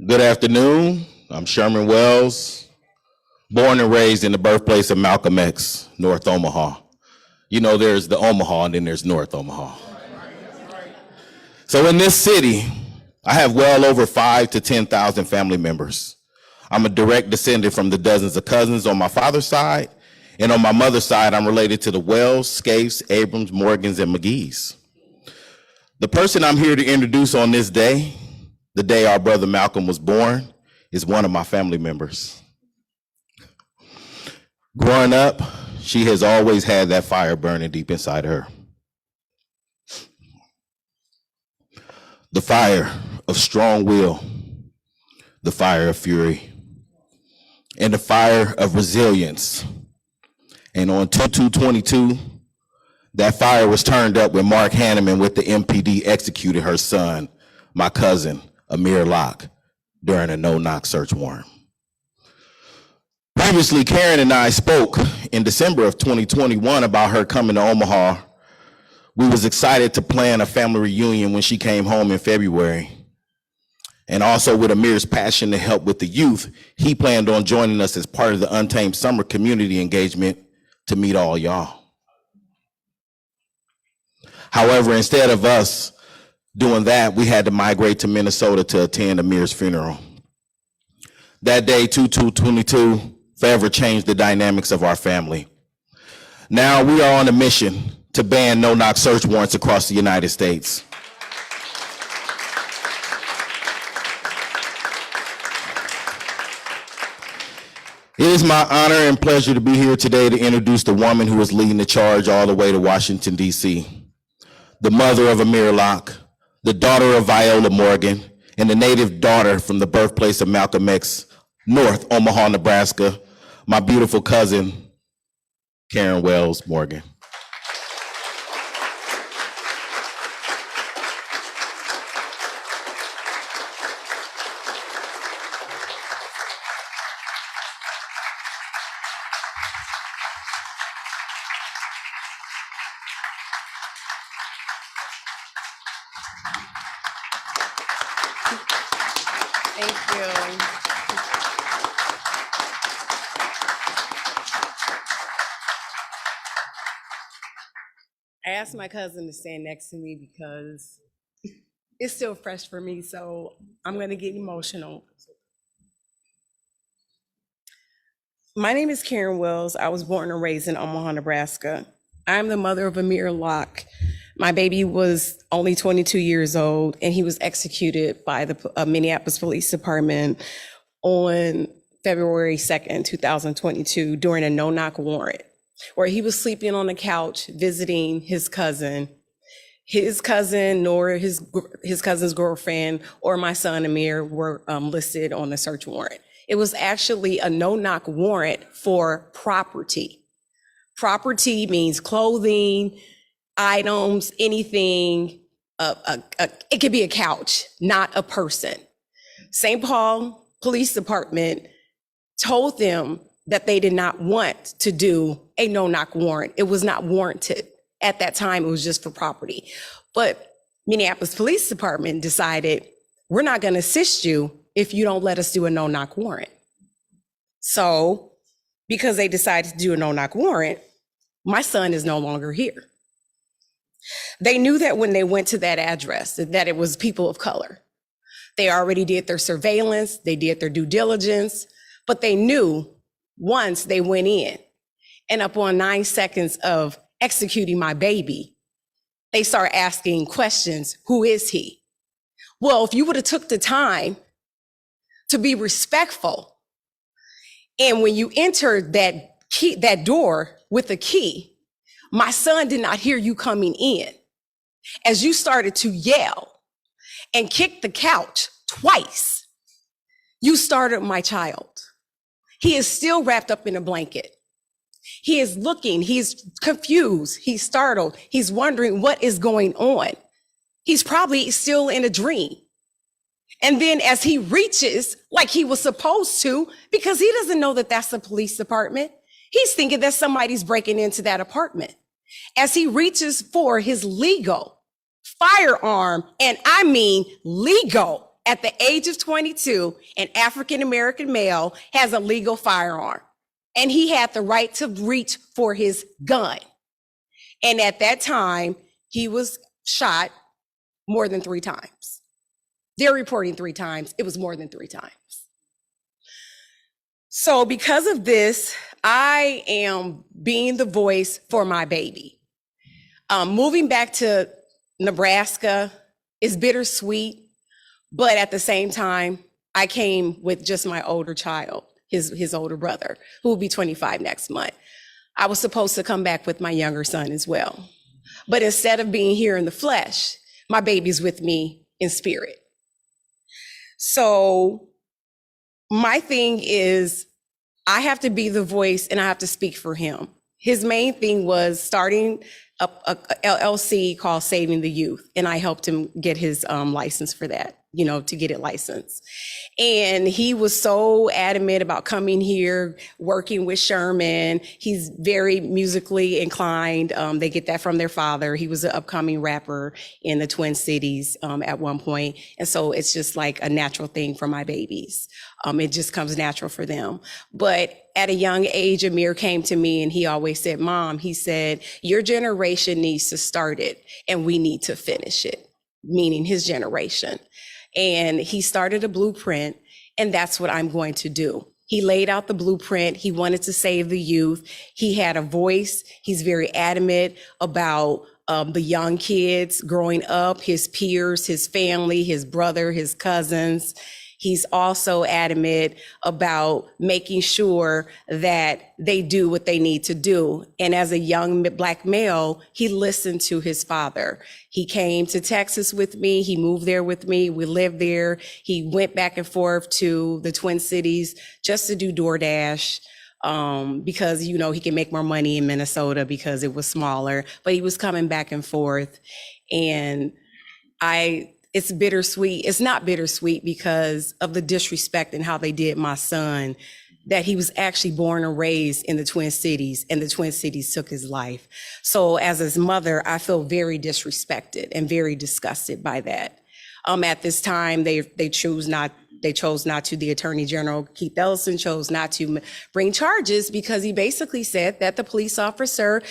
Good afternoon. I'm Sherman Wells, born and raised in the birthplace of Malcolm X, North Omaha. You know, there's the Omaha and then there's North Omaha. So in this city, I have well over 5,000 to 10,000 family members. I'm a direct descendant from the dozens of cousins on my father's side, and on my mother's side, I'm related to the Wells, Scapes, Abrams, Morgans, and McGee's. The person I'm here to introduce on this day, the day our brother Malcolm was born, is one of my family members. Growing up, she has always had that fire burning deep inside her. The fire of strong will, the fire of fury, and the fire of resilience. And on 22/22, that fire was turned up when Mark Hanneman with the MPD executed her son, my cousin, Amir Locke, during a no-knock search warrant. Previously, Karen and I spoke in December of 2021 about her coming to Omaha. We was excited to plan a family reunion when she came home in February. And also with Amir's passion to help with the youth, he planned on joining us as part of the Untamed Summer community engagement to meet all y'all. However, instead of us doing that, we had to migrate to Minnesota to attend Amir's funeral. That day, 22/22, forever changed the dynamics of our family. Now we are on a mission to ban no-knock search warrants across the United States. It is my honor and pleasure to be here today to introduce the woman who is leading the charge all the way to Washington, D.C., the mother of Amir Locke, the daughter of Viola Morgan, and the native daughter from the birthplace of Malcolm X, North Omaha, Nebraska, my beautiful cousin, Karen Wells Morgan. Thank you. I asked my cousin to stand next to me because it's still fresh for me, so I'm going to get emotional. My name is Karen Wells. I was born and raised in Omaha, Nebraska. I'm the mother of Amir Locke. My baby was only 22 years old, and he was executed by the Minneapolis Police Department on February 2nd, 2022, during a no-knock warrant, where he was sleeping on the couch visiting his cousin. His cousin, nor his cousin's girlfriend, or my son Amir were listed on the search warrant. It was actually a no-knock warrant for property. Property means clothing, items, anything. It could be a couch, not a person. St. Paul Police Department told them that they did not want to do a no-knock warrant. It was not warranted. At that time, it was just for property. But Minneapolis Police Department decided, we're not going to assist you if you don't let us do a no-knock warrant. So, because they decided to do a no-knock warrant, my son is no longer here. They knew that when they went to that address, that it was people of color. They already did their surveillance, they did their due diligence, but they knew once they went in, and upon 9 seconds of executing my baby, they start asking questions. Who is he? Well, if you would have took the time to be respectful, and when you entered that door with a key, my son did not hear you coming in. As you started to yell and kick the couch twice, you startled my child. He is still wrapped up in a blanket. He is looking, he's confused, he's startled, he's wondering what is going on. He's probably still in a dream. And then as he reaches, like he was supposed to, because he doesn't know that that's the police department, he's thinking that somebody's breaking into that apartment. As he reaches for his legal firearm, and I mean legal at the age of 22, an African-American male has a legal firearm, and he had the right to reach for his gun. And at that time, he was shot more than 3 times. They're reporting 3 times. It was more than 3 times. So because of this, I am being the voice for my baby. Moving back to Nebraska is bittersweet, but at the same time, I came with just my older child, his older brother, who will be 25 next month. I was supposed to come back with my younger son as well. But instead of being here in the flesh, my baby's with me in spirit. So my thing is, I have to be the voice and I have to speak for him. His main thing was starting a LLC called Saving the Youth, and I helped him get his license for that, to get it licensed. And he was so adamant about coming here, working with Sherman. He's very musically inclined. They get that from their father. He was an upcoming rapper in the Twin Cities at one point. And so it's just like a natural thing for my babies. It just comes natural for them. But at a young age, Amir came to me and he always said, Mom, he said, your generation needs to start it and we need to finish it, meaning his generation. And he started a blueprint, and that's what I'm going to do. He laid out the blueprint. He wanted to save the youth. He had a voice. He's very adamant about the young kids growing up, his peers, his family, his brother, his cousins. He's also adamant about making sure that they do what they need to do. And as a young Black male, he listened to his father. He came to Texas with me. He moved there with me. We lived there. He went back and forth to the Twin Cities just to do DoorDash because, he can make more money in Minnesota because it was smaller, but he was coming back and forth. And it's bittersweet. It's not bittersweet because of the disrespect and how they did my son, that he was actually born and raised in the Twin Cities, and the Twin Cities took his life. So as his mother, I feel very disrespected and very disgusted by that. At this time, they chose not to. The Attorney General, Keith Ellison, chose not to bring charges because he basically said that the police officer,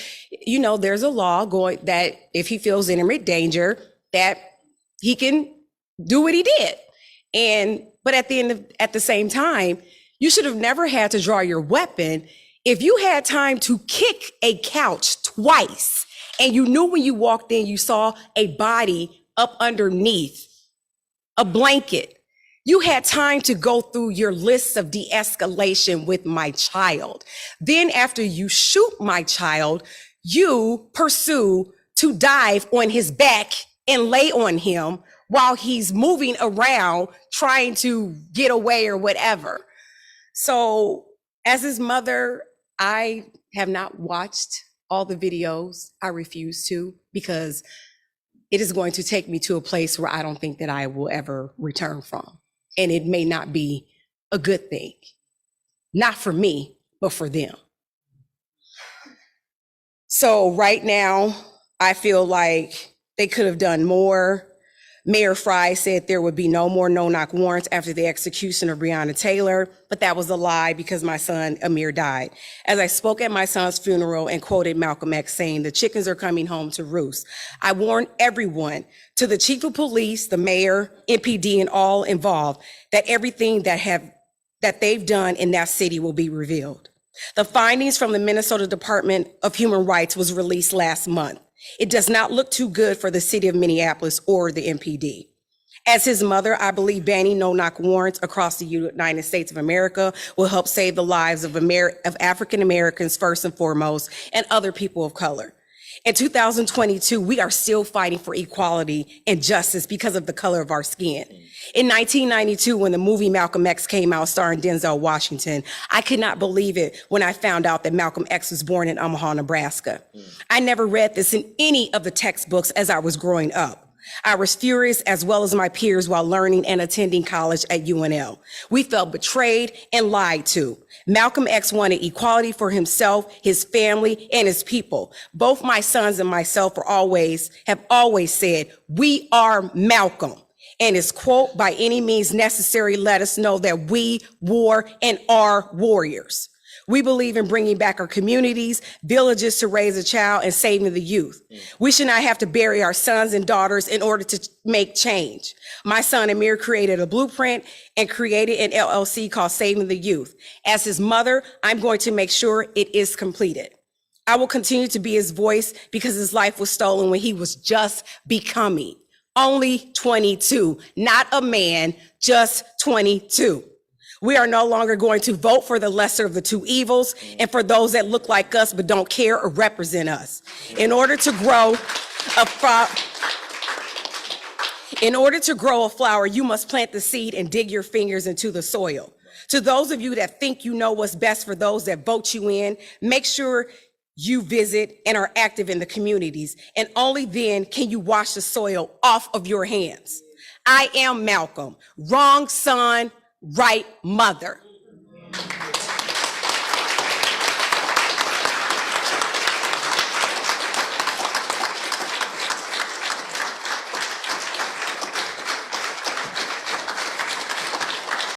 there's a law going that if he feels imminent danger, that he can do what he did. But at the same time, you should have never had to draw your weapon. If you had time to kick a couch twice and you knew when you walked in, you saw a body up underneath a blanket, you had time to go through your list of de-escalation with my child. Then after you shoot my child, you pursue to dive on his back and lay on him while he's moving around trying to get away or whatever. So as his mother, I have not watched all the videos. I refuse to, because it is going to take me to a place where I don't think that I will ever return from. And it may not be a good thing, not for me, but for them. So right now, I feel like they could have done more. Mayor Fry said there would be no more no-knock warrants after the execution of Breonna Taylor, but that was a lie because my son Amir died. As I spoke at my son's funeral and quoted Malcolm X saying, "The chickens are coming home to roost," I warned everyone, to the chief of police, the mayor, MPD, and all involved, that everything that they've done in that city will be revealed. The findings from the Minnesota Department of Human Rights was released last month. It does not look too good for the city of Minneapolis or the MPD. As his mother, I believe banning no-knock warrants across the United States of America will help save the lives of African Americans first and foremost, and other people of color. In 2022, we are still fighting for equality and justice because of the color of our skin. In 1992, when the movie Malcolm X came out starring Denzel Washington, I could not believe it when I found out that Malcolm X was born in Omaha, Nebraska. I never read this in any of the textbooks as I was growing up. I was furious, as well as my peers, while learning and attending college at UNL. We felt betrayed and lied to. Malcolm X wanted equality for himself, his family, and his people. Both my sons and myself have always said, "We are Malcolm." and his quote, "By any means necessary, let us know that we war and are warriors." We believe in bringing back our communities, villages to raise a child, and saving the youth. We should not have to bury our sons and daughters in order to make change. My son Amir created a blueprint and created an LLC called Saving the Youth. As his mother, I'm going to make sure it is completed. I will continue to be his voice because his life was stolen when he was just becoming only 22, not a man, just 22. We are no longer going to vote for the lesser of the two evils and for those that look like us but don't care or represent us. In order to grow a flower, you must plant the seed and dig your fingers into the soil. To those of you that think you know what's best for those that vote you in, make sure you visit and are active in the communities, and only then can you wash the soil off of your hands. I am Malcolm, wrong son, right mother.